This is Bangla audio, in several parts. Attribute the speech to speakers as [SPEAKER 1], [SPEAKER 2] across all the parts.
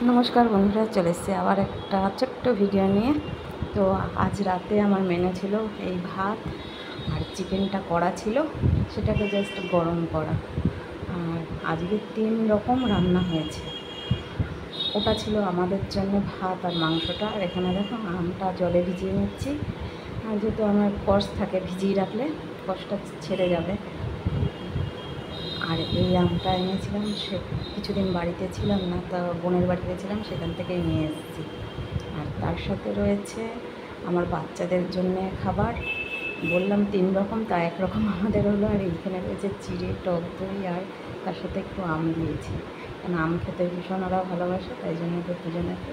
[SPEAKER 1] নমস্কার বন্ধুরা, চলে এসেছি আবার একটা ছোট্ট ভিডিও নিয়ে। তো আজ রাতে আমার মেনু ছিল এই ভাত আর চিকেনটা করা ছিল, সেটাকে জাস্ট গরম করা। আর আজকে 3 রকম রান্না হয়েছে। ওটা ছিল আমাদের জন্য ভাত আর মাংসটা। আর এখানে দেখো আমটা জলে ভিজিয়ে নিচ্ছি। আর যেহেতু আমার কষ থাকে, ভিজিয়ে রাখলে কষটা ছেড়ে যাবে। আর এই আমটা এনেছিলাম, সে কিছুদিন বাড়িতে ছিলাম না, তা বোনের বাড়িতে ছিলাম, সেখান থেকেই নিয়ে এসেছি। আর তার সাথে রয়েছে আমার বাচ্চাদের জন্যে খাবার, বললাম 3 রকম, তা 1 রকম আমাদের হলো। আর এইখানে রয়েছে চিড়ে, টক দই, আর তার সাথে একটু আম দিয়েছি, কারণ আম খেতে ভীষণ ওরা ভালোবাসে, তাই জন্য ওদের দুজনকে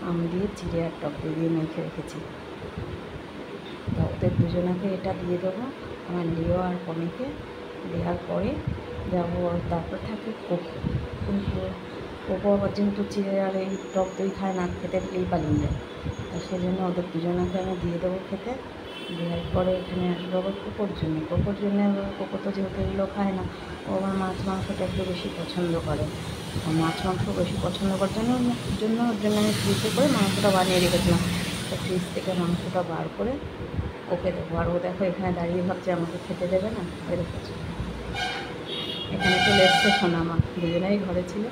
[SPEAKER 1] আম দিয়ে চিড়ে আর টক দই দিয়ে মেখে রেখেছি। তো ওদের দুজনাকে এটা দিয়ে দেবো, আমার লিও আর কমিকে দেওয়ার পরে যাবো। তারপর থাকে কোকো, কিন্তু কোকো আবার যেহেতু চিড়ে আর এই টক দই খায় না, খেতে দিলেই পালিয়ে যায়, তো সেই জন্য ওদের দুজনাকে আমি দিয়ে দেবো খেতে। দেওয়ার পরে এখানে আসবো আবার কোকোর জন্য। কোকো তো যেহেতু এগুলো খায় না, ও আমার মাছ মাংসটা একটু বেশি পছন্দ করে। মাছ মাংস বেশি পছন্দ করার জন্য ওর জন্য আমি ফ্রিজে করে মাংসটা বানিয়ে রেখেছিলাম। তো ফ্রিজ থেকে মাংসটা বার করে ওকে দেবো। আর ও দেখো এখানে দাঁড়িয়ে ভাবছে আমাকে খেতে দেবে না, দেখেছি। এখানে চলে এসছে সোনামা, দুজনেই ঘরে ছিল।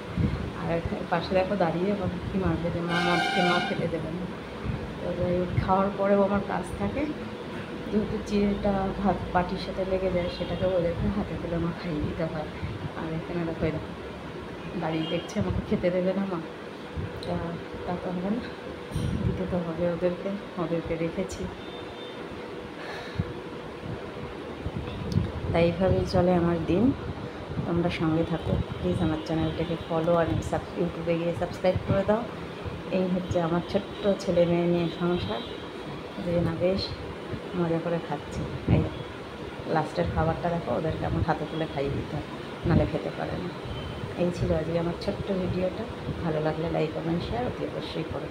[SPEAKER 1] আর পাশে দেখো দাঁড়িয়ে কি মারবে যে মা আমাকে খেতে দেবে না। তো খাওয়ার পরেও আমার কাজ থাকে, যেহেতু চিড়েটা ভাত বাটির সাথে লেগে যায়, সেটাকে ওদেরকে হাতে তুলে আমার খাইয়ে দিতে হয়। আর এখানে দেখো দাঁড়িয়ে দেখছে আমাকে খেতে দেবে না মা, তা তো হবে না, দিতে তো হবে ওদেরকে রেখেছি। তাই এইভাবেই চলে আমার দিন। তোমরা সঙ্গে থাকো প্লিজ, আমার চ্যানেলটাকে ফলো আর ইউটিউবে গিয়ে সাবস্ক্রাইব করে দাও। এই হচ্ছে আমার ছোট্ট ছেলে মেয়ে নিয়ে সংসার, যে না বেশ মজা করে খাচ্ছি। এই লাস্টের খাবারটা দেখো ওদেরকে আমার হাতে তুলে খাইয়ে দিতে হয়, নাহলে খেতে পারে না। এই ছিল আজকে আমার ছোট্ট ভিডিওটা। ভালো লাগলে লাইক কমেন্ট শেয়ার অতি অবশ্যই করো।